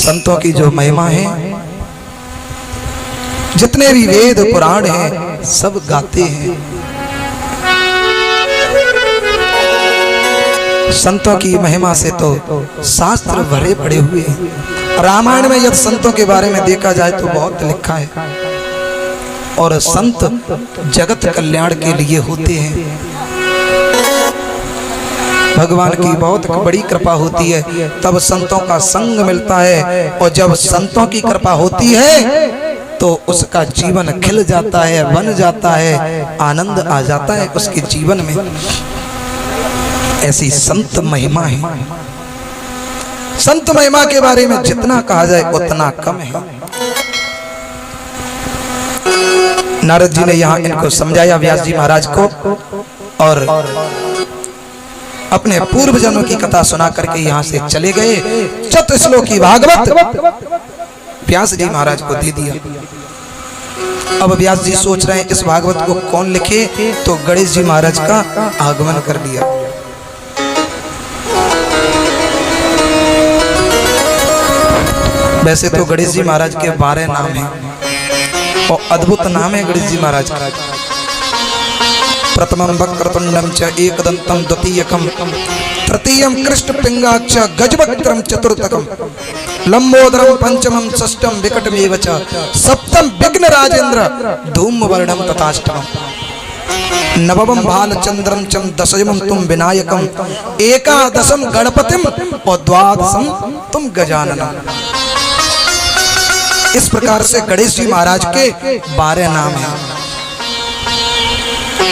संतों की जो महिमा है, जितने भी वेद पुराण हैं सब गाते हैं। संतों की महिमा से तो शास्त्र भरे पड़े हुए हैं। रामायण में यदि संतों के बारे में देखा जाए तो बहुत लिखा है। और संत जगत कल्याण के लिए होते हैं। भगवान की बहुत बड़ी कृपा होती है, तब संतों का संग मिलता है। और जब संतों की कृपा होती है तो उसका जीवन खिल जाता है, बन जाता है, आनंद आ जाता है उसके जीवन में। ऐसी संत महिमा है। संत महिमा के बारे में जितना कहा जाए उतना कम है। नारद जी ने यहाँ इनको समझाया, व्यास जी महाराज को, और अपने पूर्व जनों की कथा सुना करके यहाँ से चले गए। चतुश्लोकी भागवत व्यास जी महाराज को दे दिया। अब व्यास जी सोच रहे हैं इस भागवत को कौन लिखे, तो गणेश जी महाराज का आगमन कर दिया। वैसे तो गणेश जी महाराज के 12 नाम हैं और अद्भुत नाम है गणेश जी महाराज का। प्रथमं वक्रतुंडं च एकदंतं द्वितीयकं तृतीयं कृष्णपिंगाक्ष गजवक्त्रं चतुर्थकं लंबोदरं पंचमं षष्ठं विकटमेव च सप्तम विघ्नराजेन्द्र धूम्रवर्णं तथाष्टमं नवमं भालचंद्रं च दशमं तुम विनायकं एकादशं गणपतिं और द्वादशं तुम गजाननं। इस प्रकार से गणेश जी महाराज के 12 नाम हैं।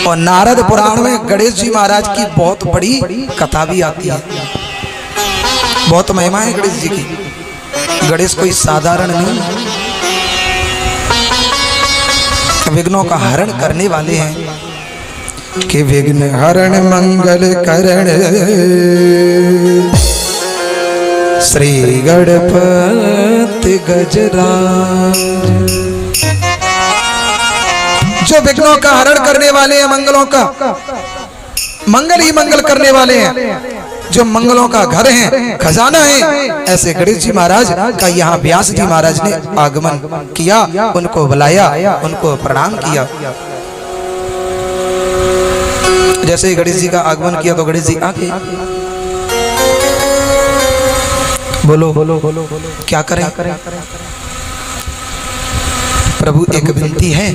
और नारद पुराण में गणेश जी महाराज की बहुत बड़ी कथा भी आती है। बहुत महिमा है गणेश जी की। गणेश कोई साधारण नहीं, विघ्नों का हरण करने वाले हैं। कि विघ्न हरण मंगल करण श्री गणपति गजराज। जो विघ्नों का हरण करने वाले हैं, मंगलों का मंगल ही मंगल करने वाले हैं, जो मंगलों का घर है, खजाना है, ऐसे गणेश जी महाराज का यहाँ व्यास जी महाराज ने आगमन किया, उनको बुलाया, उनको प्रणाम किया। जैसे ही गणेश जी का आगमन किया तो गणेश जी आके बोलो क्या करें प्रभु, एक विनती है,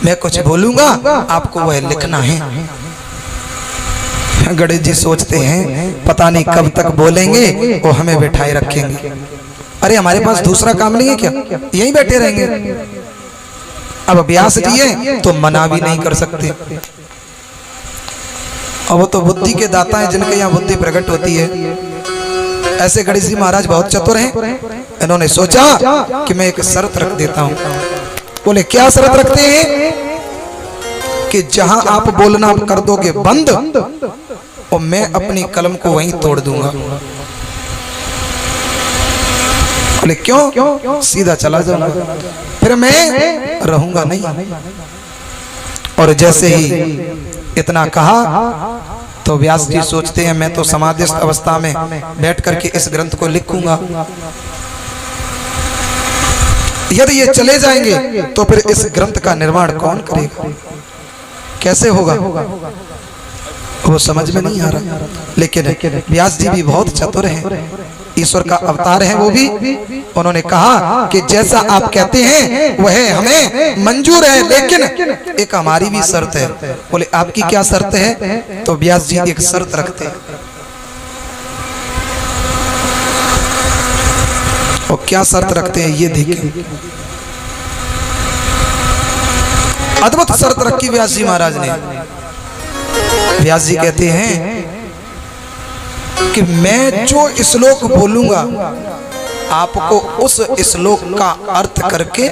मैं कुछ बोलूंगा आपको वह लिखना है। गणेश जी सोचते हैं पता नहीं कब तक बोलेंगे वो हमें बैठाए रखेंगे। अरे हमारे पास दूसरा काम नहीं है क्या, यहीं बैठे रहेंगे। अब व्यास जी हैं तो मना भी नहीं कर सकते। अब वो तो बुद्धि के दाता हैं, जिनके यहाँ बुद्धि प्रकट होती है। ऐसे गणेश जी महाराज बहुत चतुर हैं। इन्होंने सोचा कि मैं एक शर्त रख देता हूं। बोले क्या शर्त रखते हैं? कि जहां आप बोलना कर दोगे बंद, और मैं अपनी कलम को वहीं तोड़ दूंगा। बोले क्यों? सीधा चला जाऊंगा, फिर मैं रहूंगा नहीं। और जैसे ही इतना कहा तो व्यास जी सोचते हैं मैं तो समाधिस्थ अवस्था में बैठ करके इस ग्रंथ को लिखूंगा। यदि ये चले जाएंगे तो फिर इस ग्रंथ का निर्माण कौन करेगा, कैसे होगा, वो समझ में नहीं आ रहा। लेकिन व्यास जी भी बहुत चतुर हैं, ईश्वर का अवतार है वो भी। उन्होंने कहा कि जैसा आप कहते हैं वह हमें मंजूर है, लेकिन एक हमारी भी शर्त है। बोले आपकी क्या शर्त है? तो व्यास जी एक शर्त रखते हैं। और क्या शर्त रखते हैं ये देखिए। अद्भुत शर्त रखी व्यास जी महाराज ने। व्यास जी कहते हैं कि मैं जो श्लोक बोलूंगा आपको उस श्लोक का अर्थ करके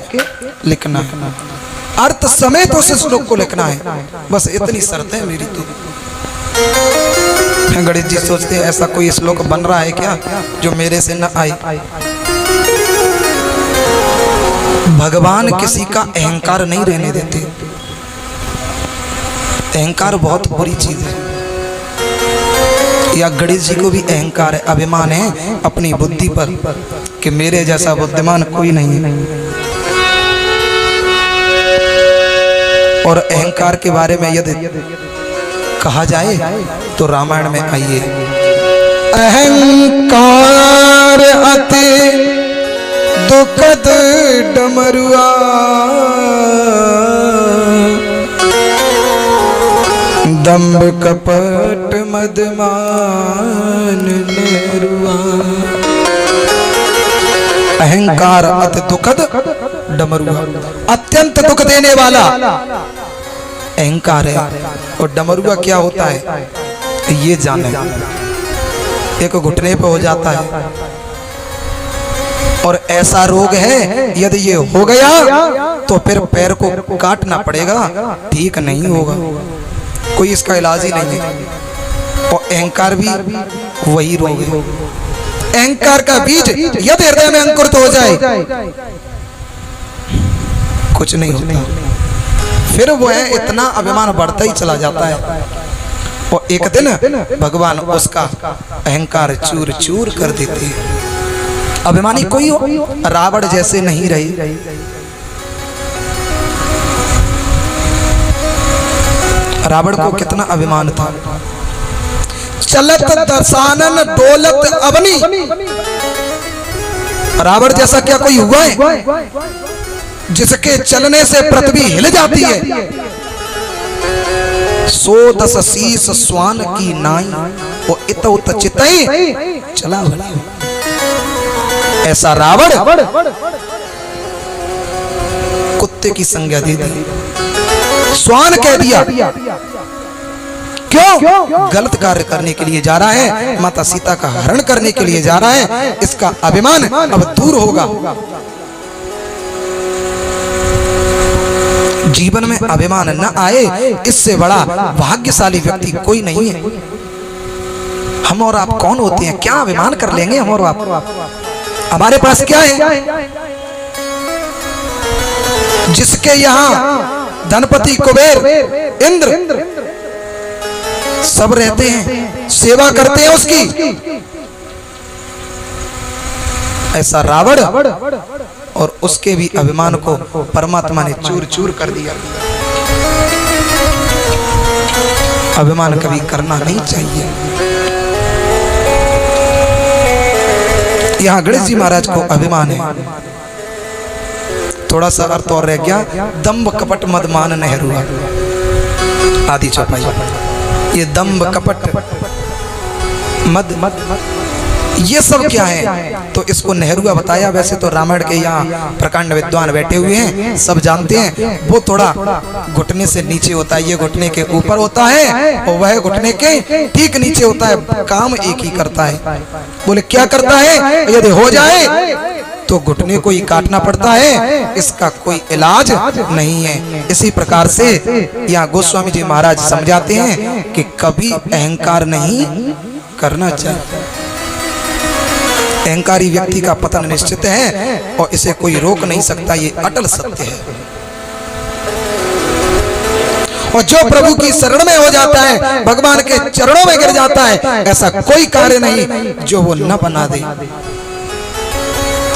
लिखना है, अर्थ समेत उस श्लोक को लिखना है। बस इतनी शर्त है मेरी। तो गणेश जी सोचते हैं ऐसा कोई श्लोक बन रहा है क्या जो मेरे से न आए। भगवान किसी का अहंकार नहीं रहने देते। अहंकार बहुत बुरी चीज है। या गणेश जी को भी अहंकार है, अभिमान है अपनी बुद्धि पर कि मेरे जैसा बुद्धिमान कोई नहीं है। और अहंकार के बारे में यदि कहा जाए तो रामायण में आइए, अहंकार अति दुखद डमरुआ, दंभ कपट मदमान नेरुआ। अहंकार अति दुखद डमरुआ, अत्यंत दुख देने वाला अहंकार है। और डमरुआ क्या होता है ये जाने, एक घुटने पे हो जाता है और ऐसा रोग है यदि ये हो गया तो फिर पैर को काटना पड़ेगा, ठीक नहीं होगा, कोई इसका इलाज ही नहीं है। और अहंकार भी वही रोग है। अहंकार का बीज यदि हृदय में अंकुरित हो जाए कुछ नहीं होता, फिर वो है इतना अभिमान बढ़ता ही चला जाता है। और एक दिन भगवान उसका अहंकार चूर चूर कर देते हैं। अभिमानी कोई हो, रावण जैसे नहीं रहे। रावण को कितना अभिमान था, चलत दर्शानन डोलत अवनी। रावण जैसा क्या कोई हुआ है जिसके चलने से पृथ्वी हिल जाती है। सो दस शीस स्वान की नाई, वो इत उत चितई चला भला। ऐसा रावण कुत्ते की संज्ञा दे दी, स्वान कह दिया। क्यों? गलत कार्य करने के लिए जा रहा है, माता सीता का हरण करने के लिए जा रहा है। इसका अभिमान अब दूर होगा। जीवन में अभिमान न आए, इससे बड़ा भाग्यशाली व्यक्ति कोई नहीं है। हम और आप कौन होते हैं, क्या अभिमान कर लेंगे हम और आप? हमारे पास क्या है? जिसके यहाँ धनपति कुबेर इंद्र सब रहते हैं, सेवा करते हैं उसकी, ऐसा रावण और उसके भी अभिमान को परमात्मा ने चूर चूर कर दिया। अभिमान कभी करना नहीं चाहिए। यहाँ गणेश जी महाराज को अभिमान है। थोड़ा सा अर्थ और रह गया, दंभ कपट मदमान नेहरुआ, आदि चौपाई। ये दंभ कपट मद ये सब क्या है तो इसको नेहरुआ बताया। वैसे तो रामायण के यहाँ प्रकांड विद्वान बैठे हुए हैं, सब जानते हैं। वो थोड़ा घुटने से नीचे होता है, ये घुटने के ऊपर होता है और वह घुटने के ठीक नीचे होता है। काम एक ही करता है। बोले क्या करता है? यदि हो जाए तो घुटने को ही काटना पड़ता है, इसका कोई इलाज नहीं है। इसी प्रकार से यहाँ गोस्वामी जी महाराज समझाते हैं कि कभी अहंकार नहीं करना चाहिए। अहंकारी व्यक्ति का पतन निश्चित है और इसे कोई रोक नहीं सकता, ये अटल सत्य है। और जो प्रभु की शरण में हो जाता है, भगवान के चरणों में गिर जाता है, ऐसा कोई कार्य नहीं जो वो न बना दे।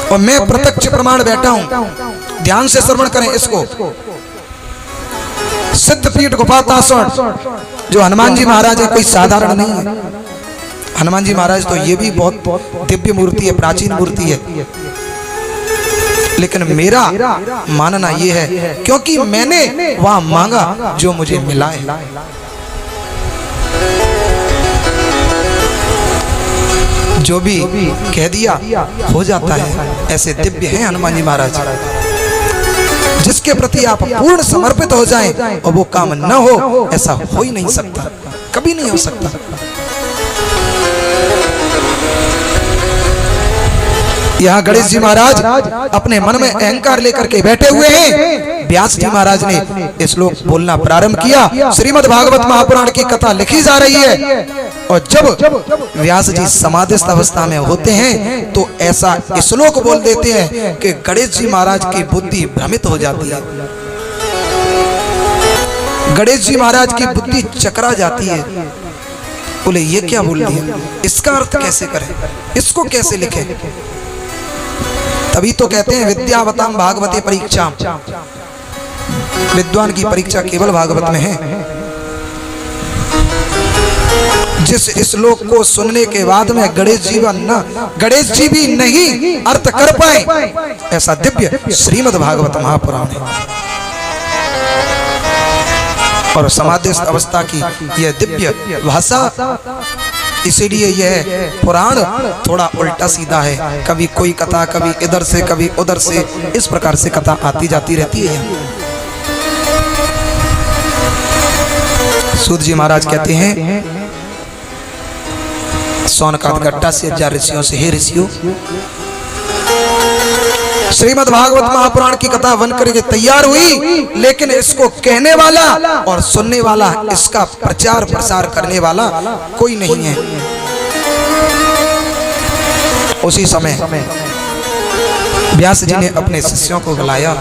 और मैं प्रत्यक्ष प्रमाण बैठा हूं, ध्यान से श्रवण करें इसको। सिद्धपीठ गोपातासण जो हनुमान जी महाराज है, कोई साधारण नहीं है। हनुमान जी महाराज तो ये भी बहुत दिव्य मूर्ति है, प्राचीन मूर्ति है। लेकिन मेरा मानना ये है क्योंकि मैंने वहां मांगा जो मुझे मिला है। जो भी कह दिया हो जाता है। ऐसे दिव्य हैं हनुमान जी महाराज, जिसके प्रति आप पूर्ण समर्पित हो जाएं और वो काम न हो, ऐसा हो ही नहीं सकता, कभी नहीं हो सकता। यहाँ गणेश जी महाराज अपने मन में अहंकार लेकर के बैठे हुए हैं। व्यास जी महाराज ने श्लोक बोलना प्रारंभ किया। श्रीमद् भागवत महापुराण की कथा लिखी जा रही है और जब व्यास जी समाधिस्थ अवस्था में होते हैं तो ऐसा श्लोक बोल देते हैं कि गणेश जी महाराज की बुद्धि भ्रमित हो जाती है। गणेश जी महाराज की बुद्धि चकरा जाती है। बोले ये क्या बोल दिया, इसका अर्थ कैसे करें, इसको कैसे लिखें। तभी तो कहते हैं विद्यावताम भागवते परीक्षा, विद्वान की परीक्षा केवल भागवत में है। जिस श्लोक को सुनने के बाद में गणेश जी भी नहीं अर्थ कर पाए, ऐसा दिव्य श्रीमद् भागवत महापुराण है। और समाधिस्थ अवस्था की यह दिव्य भाषा, इसीलिए यह पुराण थोड़ा उल्टा सीधा है। कभी कोई कथा, कभी इधर से कभी उधर से, इस प्रकार से कथा आती जाती रहती है। सूत जी महाराज कहते हैं सोनकाद गट्टा से 1000 ऋषियों से, हे ऋषियों, श्रीमद् भागवत महापुराण की कथा बनकर के तैयार हुई, लेकिन इसको कहने वाला और सुनने वाला, इसका प्रचार प्रसार करने वाला कोई नहीं है। उसी समय व्यास जी ने अपने शिष्यों को बुलाया,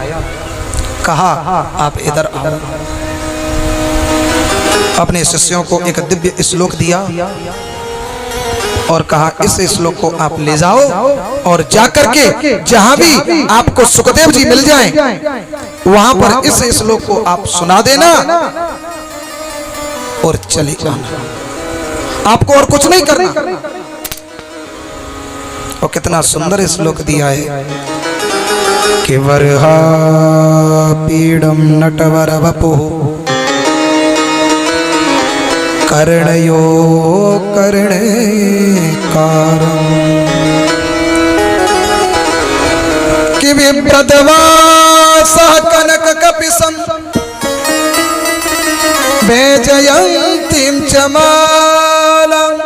कहा आप इधर आओ। अपने शिष्यों को एक दिव्य श्लोक दिया और कहा इस श्लोक को आप ले जाओ और जाकर के जहां भी आपको सुखदेव जी मिल जाएं, वहां पर इस श्लोक को आप सुना देना और चले जाना, आपको और कुछ नहीं करना। और कितना सुंदर श्लोक दिया है कि वरहा पीडम नटवर वपुः कर्णयो कर्णेकारम् कि बिभ्रद्वासः कनककपिशं वैजयन्तीं च मालाम्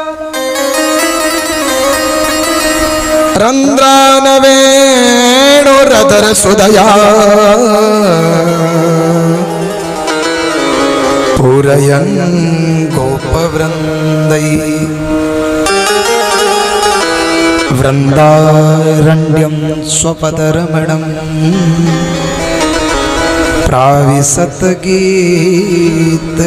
रन्ध्रानवेणुरधरसुधया पूरयन् गोपवृन्दै वृन्दारण्यं स्वपदरमणं प्राविशत गीतकीर्तिः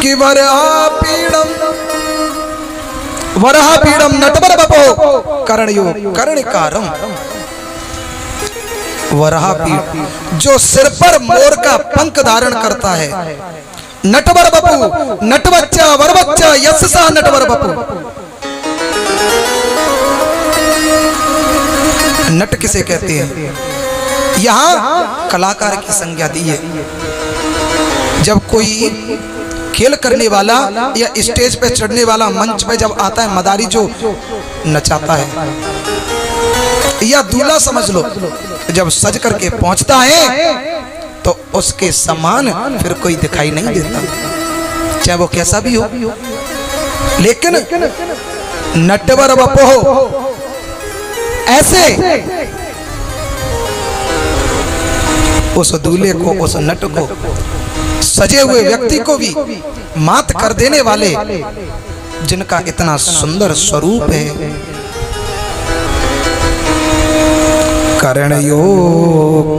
कि वराहपीडं नटवर वपो कर्णयो कर्णिकारम्। वराहपीड जो सिर पर मोर का पंख धारण करता है, नटवर बपू, नटवच्चा वरवच्चा यशसा नटवर बपू। नट किसे कहते हैं? यहाँ कलाकार की संज्ञा दी है। जब कोई खेल करने वाला या स्टेज पे चढ़ने वाला मंच पे जब आता है, मदारी जो नचाता है, या दूल्हा समझ लो, जब सज करके पहुंचता है तो उसके समान फिर कोई दिखाई नहीं देता, चाहे वो कैसा भी हो। लेकिन नटवर वपो ऐसे उस दूल्हे को, उस नट को, सजे हुए व्यक्ति को भी मात कर देने वाले, जिनका इतना सुंदर स्वरूप है। कर्णयो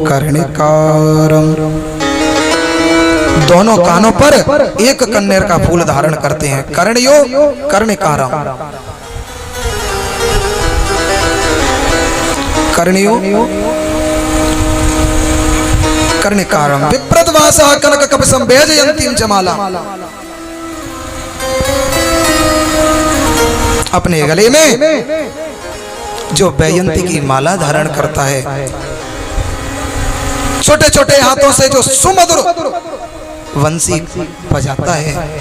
कर्णिकारम्, दोनों कानों पर एक कन्नेर का फूल धारण करते हैं। कर्णयो कर्णिकारम्, कर्णयो कर्णिकारम् विप्रद्वासः कनककपिशं वैजयन्तीं च मालाम्। अपने गले में जो वैजयंती की माला धारण करता है, छोटे छोटे हाथों से जो सुमधुर वंशी बजाता है,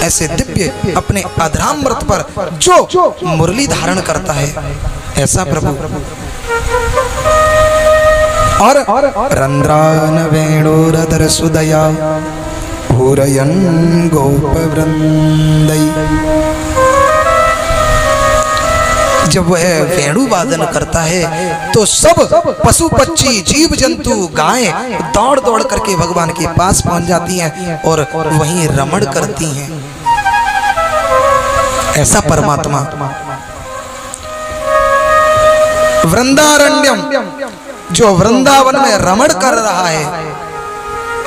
ऐसे दिव्य अपने अधरामृत पर जो मुरली धारण करता है, ऐसा प्रभु। और रंध्रान वेणुरधर सुदया पूरयन् गोपवृन्दै, जब वह वेणु वादन करता है तो सब पशु पक्षी जीव जंतु गायें दौड़ दौड़ करके भगवान के पास पहुंच जाती हैं और वहीं रमण करती हैं। ऐसा परमात्मा वृंदारण्यम, जो वृंदावन में रमण कर रहा है,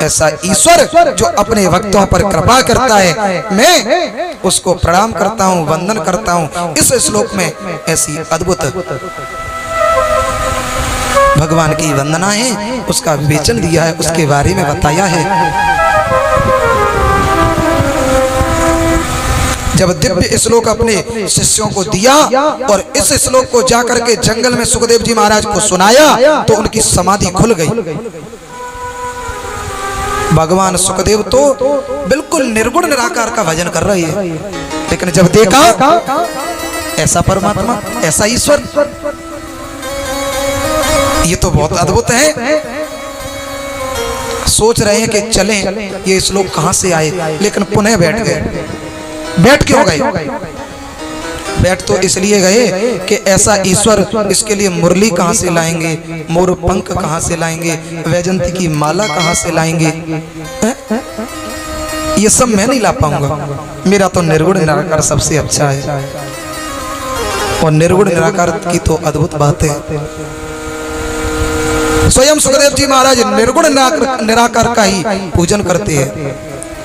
ऐसा ईश्वर जो अपने भक्तों पर कृपा करता है, मैं उसको प्रणाम करता हूँ, वंदन करता हूँ। इस श्लोक में ऐसी अद्भुत भगवान की वंदना है, उसका विवेचन दिया है, उसके बारे में बताया है। जब दिव्य श्लोक अपने शिष्यों को दिया और इस श्लोक को जाकर के जंगल में सुखदेव जी महाराज को सुनाया तो उनकी समाधि खुल गई। भगवान सुखदेव तो बिल्कुल निर्गुण निराकार का भजन कर रहे हैं, लेकिन जब देखा ऐसा परमात्मा, ऐसा ईश्वर, ये तो बहुत अद्भुत है। सोच रहे हैं कि चलें, ये श्लोक कहां से आए, लेकिन पुनः बैठ गए। बैठ क्यों गए? बैठ तो इसलिए गए कि ऐसा ईश्वर, इसके लिए मुरली कहां से लाएंगे, मोर पंख कहां से लाएंगे, वैजंती की माला कहां से लाएंगे, ये सब मैं नहीं ला पाऊंगा। मेरा तो निर्गुण निराकार सबसे अच्छा है, और निर्गुण निराकार की तो अद्भुत बात है। स्वयं सुखदेव जी महाराज निर्गुण निराकार का ही पूजन करते हैं।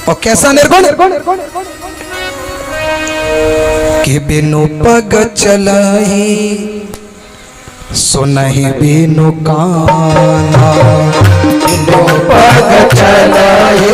और कैसा निर्गुण? कि बिनु पग चलाई सुनहि बिनु काना, बिनु पग चलाई